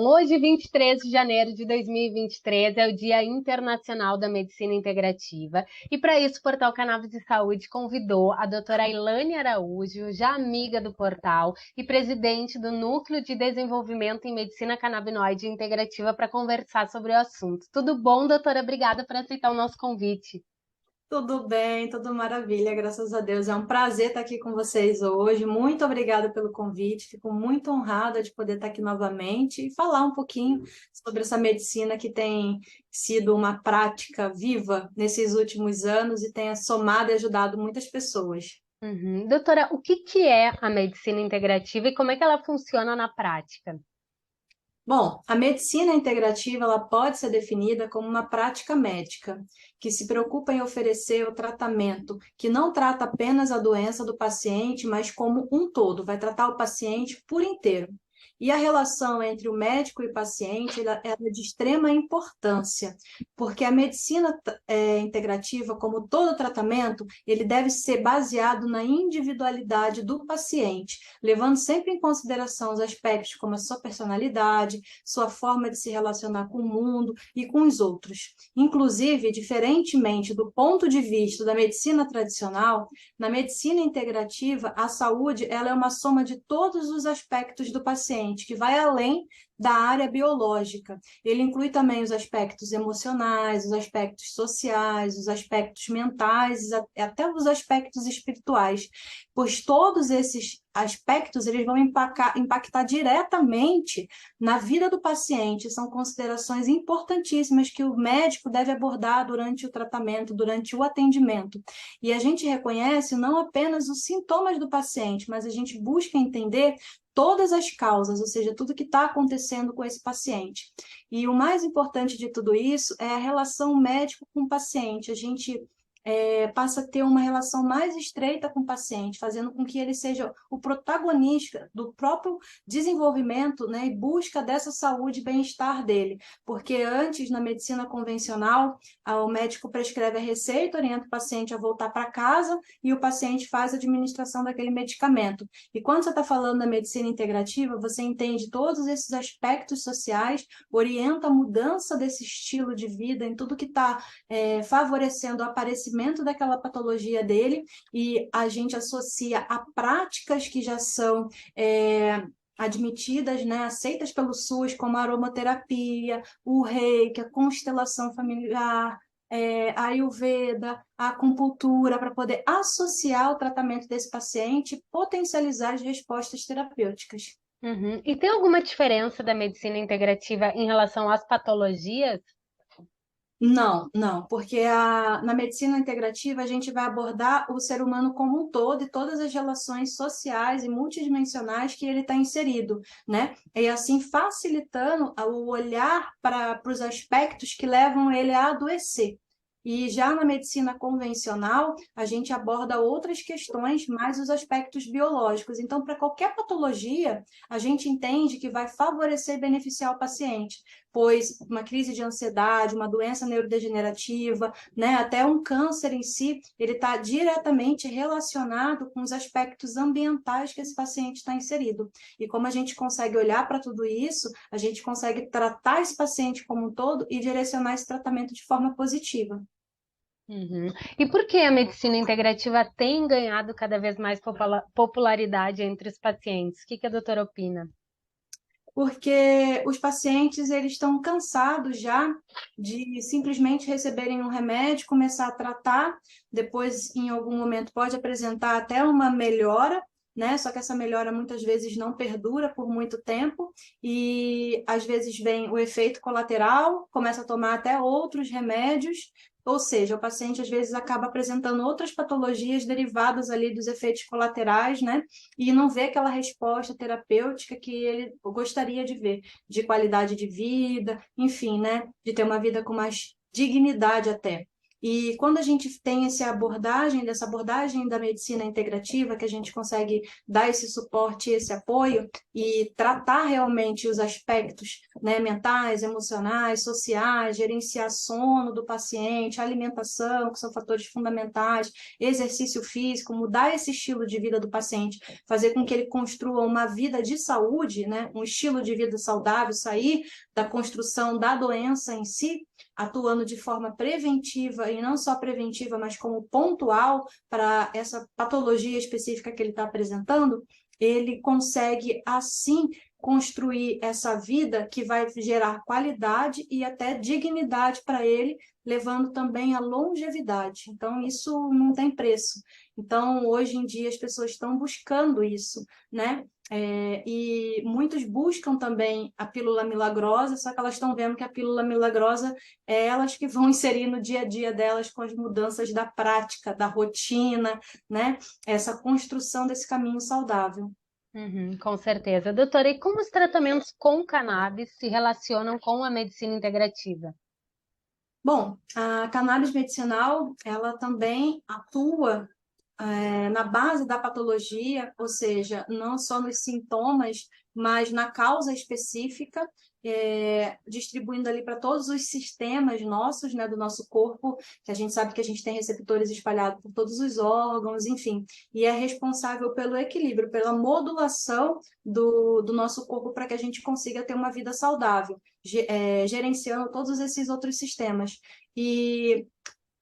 Hoje, 23 de janeiro de 2023, é o Dia Internacional da Medicina Integrativa. E para isso, o Portal Cannabis de Saúde convidou a doutora Ailane Araújo, já amiga do portal e presidente do Núcleo de Desenvolvimento em Medicina Canabinoide Integrativa, para conversar sobre o assunto. Tudo bom, doutora? Obrigada por aceitar o nosso convite. Tudo bem, tudo maravilha, graças a Deus. É um prazer estar aqui com vocês hoje. Muito obrigada pelo convite. Fico muito honrada de poder estar aqui novamente e falar um pouquinho sobre essa medicina que tem sido uma prática viva nesses últimos anos e tem somado e ajudado muitas pessoas. Doutora, o que é a medicina integrativa e como é que ela funciona na prática? Bom, a medicina integrativa ela pode ser definida como uma prática médica que se preocupa em oferecer o tratamento que não trata apenas a doença do paciente, mas como um todo, vai tratar o paciente por inteiro. E a relação entre o médico e o paciente ela é de extrema importância, porque a medicina integrativa, como todo tratamento, ele deve ser baseado na individualidade do paciente, levando sempre em consideração os aspectos como a sua personalidade, sua forma de se relacionar com o mundo e com os outros. Inclusive, diferentemente do ponto de vista da medicina tradicional, na medicina integrativa, a saúde ela é uma soma de todos os aspectos do paciente, que vai além da área biológica. Ele inclui também os aspectos emocionais, os aspectos sociais, os aspectos mentais, até os aspectos espirituais, pois todos esses aspectos eles vão impactar diretamente na vida do paciente. São considerações importantíssimas que o médico deve abordar durante o tratamento, durante o atendimento. E a gente reconhece não apenas os sintomas do paciente, mas a gente busca entender todas as causas, ou seja, tudo que está acontecendo com esse paciente. E o mais importante de tudo isso é a relação médico com o paciente. A gente passa a ter uma relação mais estreita com o paciente, fazendo com que ele seja o protagonista do próprio desenvolvimento, né, e busca dessa saúde e bem-estar dele. Porque antes, na medicina convencional, o médico prescreve a receita, orienta o paciente a voltar para casa e o paciente faz a administração daquele medicamento. E quando você está falando da medicina integrativa, você entende todos esses aspectos sociais, orienta a mudança desse estilo de vida em tudo que está favorecendo o aparecimento daquela patologia dele, e a gente associa a práticas que já são admitidas, né, aceitas pelo SUS, como a aromaterapia, o reiki, a constelação familiar, a Ayurveda, a acupuntura, para poder associar o tratamento desse paciente e potencializar as respostas terapêuticas. E tem alguma diferença da medicina integrativa em relação às patologias? Não, não, porque na medicina integrativa a gente vai abordar o ser humano como um todo e todas as relações sociais e multidimensionais que ele está inserido, né? E assim facilitando o olhar para os aspectos que levam ele a adoecer. E já na medicina convencional, a gente aborda outras questões, mais os aspectos biológicos. Então, para qualquer patologia, a gente entende que vai favorecer e beneficiar o paciente, pois uma crise de ansiedade, uma doença neurodegenerativa, né, até um câncer em si, ele está diretamente relacionado com os aspectos ambientais que esse paciente está inserido. E como a gente consegue olhar para tudo isso, a gente consegue tratar esse paciente como um todo e direcionar esse tratamento de forma positiva. Uhum. E por que a medicina integrativa tem ganhado cada vez mais popularidade entre os pacientes? O que a doutora opina? Porque os pacientes eles estão cansados já de simplesmente receberem um remédio, começar a tratar, depois em algum momento pode apresentar até uma melhora, né? Só que essa melhora muitas vezes não perdura por muito tempo e às vezes vem o efeito colateral, começa a tomar até outros remédios. Ou seja, o paciente às vezes acaba apresentando outras patologias derivadas ali dos efeitos colaterais, né? E não vê aquela resposta terapêutica que ele gostaria de ver, de qualidade de vida, enfim, né? De ter uma vida com mais dignidade até. E quando a gente tem dessa abordagem da medicina integrativa, que a gente consegue dar esse suporte, esse apoio e tratar realmente os aspectos, né, mentais, emocionais, sociais, gerenciar sono do paciente, alimentação, que são fatores fundamentais, exercício físico, mudar esse estilo de vida do paciente, fazer com que ele construa uma vida de saúde, né, um estilo de vida saudável, sair da construção da doença em si, atuando de forma preventiva, e não só preventiva, mas como pontual para essa patologia específica que ele está apresentando, ele consegue, assim, construir essa vida que vai gerar qualidade e até dignidade para ele, levando também à longevidade. Então, isso não tem preço. Então, hoje em dia, as pessoas estão buscando isso, né? E muitos buscam também a pílula milagrosa, só que elas estão vendo que a pílula milagrosa é elas que vão inserir no dia a dia delas com as mudanças da prática, da rotina, né? Essa construção desse caminho saudável. Uhum, com certeza. Doutora, e como os tratamentos com cannabis se relacionam com a medicina integrativa? Bom, a cannabis medicinal, ela também atua na base da patologia, ou seja, não só nos sintomas, mas na causa específica, distribuindo ali para todos os sistemas nossos, né, do nosso corpo, que a gente sabe que a gente tem receptores espalhados por todos os órgãos, enfim, e é responsável pelo equilíbrio, pela modulação do nosso corpo para que a gente consiga ter uma vida saudável, gerenciando todos esses outros sistemas. E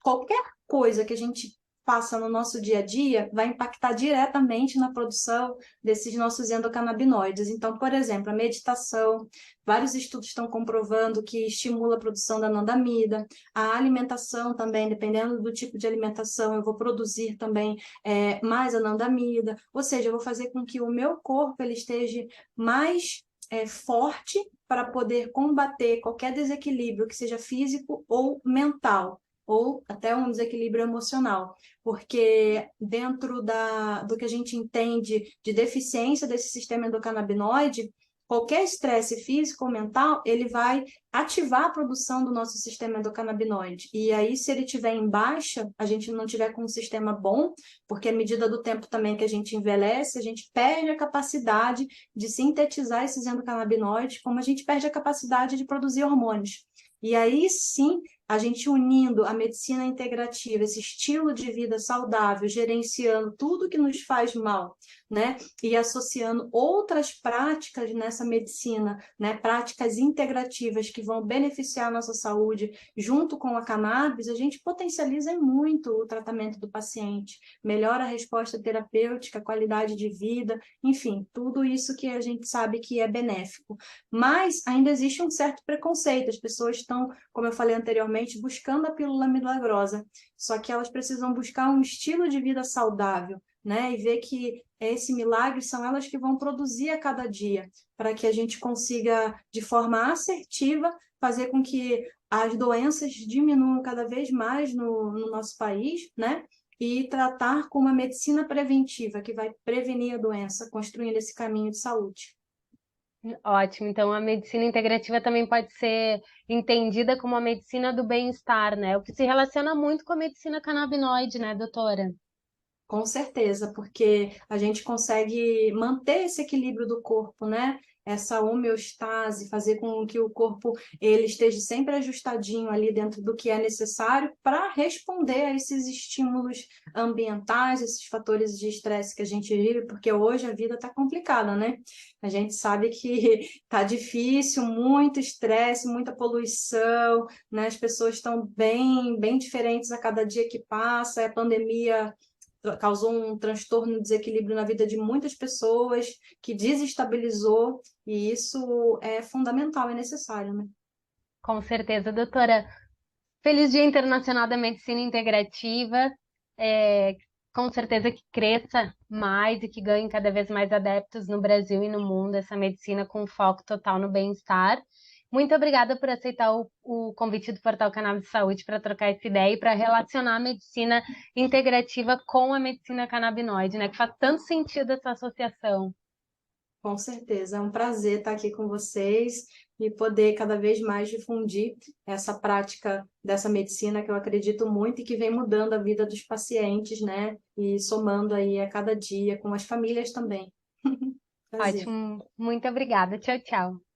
qualquer coisa que a gente faça no nosso dia a dia vai impactar diretamente na produção desses nossos endocannabinoides. Então, por exemplo, a meditação, vários estudos estão comprovando que estimula a produção da anandamida, a alimentação também, dependendo do tipo de alimentação, eu vou produzir também mais anandamida, ou seja, eu vou fazer com que o meu corpo ele esteja mais forte para poder combater qualquer desequilíbrio, que seja físico ou mental, ou até um desequilíbrio emocional, porque dentro do que a gente entende de deficiência desse sistema endocannabinoide, qualquer estresse físico ou mental, ele vai ativar a produção do nosso sistema endocannabinoide. E aí, se ele estiver em baixa, a gente não tiver com um sistema bom, porque à medida do tempo também que a gente envelhece, a gente perde a capacidade de sintetizar esses endocannabinoides, como a gente perde a capacidade de produzir hormônios. E aí sim, a gente unindo a medicina integrativa, esse estilo de vida saudável, gerenciando tudo que nos faz mal, né? E associando outras práticas nessa medicina, né? Práticas integrativas que vão beneficiar a nossa saúde, junto com a cannabis, a gente potencializa muito o tratamento do paciente, melhora a resposta terapêutica, a qualidade de vida, enfim, tudo isso que a gente sabe que é benéfico. Mas ainda existe um certo preconceito, as pessoas estão, como eu falei anteriormente, buscando a pílula milagrosa, só que elas precisam buscar um estilo de vida saudável, né? E ver que esse milagre são elas que vão produzir a cada dia, para que a gente consiga, de forma assertiva, fazer com que as doenças diminuam cada vez mais no nosso país, né? E tratar com uma medicina preventiva que vai prevenir a doença, construindo esse caminho de saúde. Ótimo. Então, a medicina integrativa também pode ser entendida como a medicina do bem-estar, né? O que se relaciona muito com a medicina canabinoide, né, doutora? Com certeza, porque a gente consegue manter esse equilíbrio do corpo, né? Essa homeostase, fazer com que o corpo ele esteja sempre ajustadinho ali dentro do que é necessário para responder a esses estímulos ambientais, esses fatores de estresse que a gente vive, porque hoje a vida está complicada, né? A gente sabe que está difícil, muito estresse, muita poluição, né? As pessoas estão bem diferentes a cada dia que passa, a pandemia causou um transtorno, um desequilíbrio na vida de muitas pessoas, que desestabilizou, e isso é fundamental, é necessário, né? Com certeza, doutora. Feliz Dia Internacional da Medicina Integrativa. É, com certeza que cresça mais e que ganhe cada vez mais adeptos no Brasil e no mundo, essa medicina com foco total no bem-estar. Muito obrigada por aceitar o convite do Portal Cannabis de Saúde para trocar essa ideia e para relacionar a medicina integrativa com a medicina canabinoide, né? Que faz tanto sentido essa associação. Com certeza, é um prazer estar aqui com vocês. e poder cada vez mais difundir essa prática dessa medicina que eu acredito muito e que vem mudando a vida dos pacientes, né? E somando aí a cada dia com as famílias também. Prazer. Ótimo, muito obrigada. Tchau, tchau.